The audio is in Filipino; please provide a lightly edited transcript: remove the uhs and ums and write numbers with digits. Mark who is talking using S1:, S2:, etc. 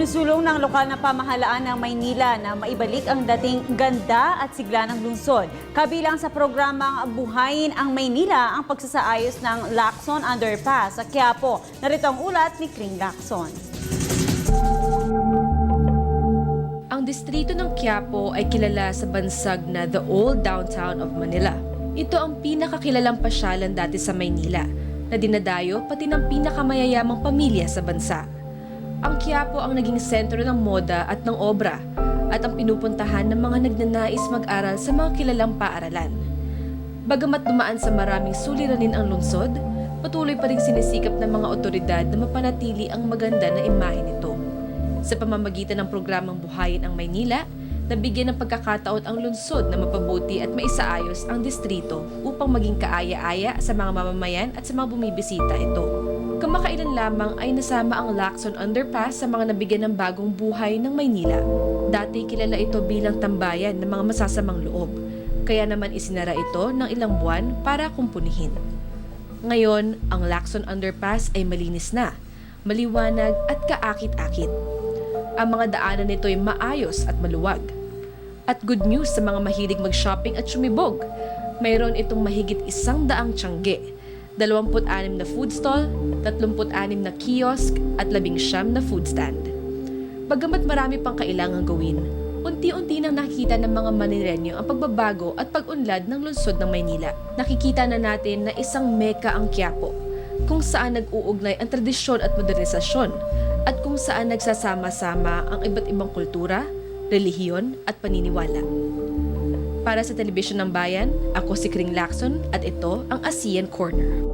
S1: Sinusulong ng lokal na pamahalaan ng Maynila na maibalik ang dating ganda at sigla ng lungsod. Kabilang sa programang Buhayin ang Maynila ang pagsasaayos ng Lacson Underpass sa Quiapo. Narito ang ulat ni Kring Lacson.
S2: Ang distrito ng Quiapo ay kilala sa bansag na The Old Downtown of Manila. Ito ang pinakakilalang pasyalan dati sa Maynila na dinadayo pati ng pinakamayayamang pamilya sa bansa. Ang Quiapo ang naging sentro ng moda at ng obra at ang pinupuntahan ng mga nagnanais mag-aral sa mga kilalang paaralan. Bagamat dumaan sa maraming suliranin ang lungsod, patuloy pa rin sinisikap ng mga otoridad na mapanatili ang maganda na imahe nito. Sa pamamagitan ng programang Buhayin ang Maynila, nabigyan ng pagkakataon ang lungsod na mapabuti at maisaayos ang distrito upang maging kaaya-aya sa mga mamamayan at sa mga bumibisita ito. Kamakailan lamang ay nasama ang Lacson Underpass sa mga nabigyan ng bagong buhay ng Maynila. Dati kilala ito bilang tambayan ng mga masasamang loob, kaya naman isinara ito ng ilang buwan para kumpunihin. Ngayon, ang Lacson Underpass ay malinis na, maliwanag at kaakit-akit. Ang mga daanan nito ay maayos at maluwag. At good news sa mga mahilig mag-shopping at sumibog, mayroon itong mahigit 100 tiyangge, 26 na food stall, 36 na kiosk at 19 na food stand. Bagamat marami pang kailangang gawin, unti-unti nang nakikita ng mga Manileño ang pagbabago at pag-unlad ng lungsod ng Maynila. Nakikita na natin na isang meka ang Quiapo, kung saan nag-uugnay ang tradisyon at modernisasyon, at kung saan nagsasama-sama ang iba't ibang kultura, relihiyon at paniniwala. Para sa Telebisyon ng Bayan, ako si Kring Lacson at ito ang ASEAN Corner.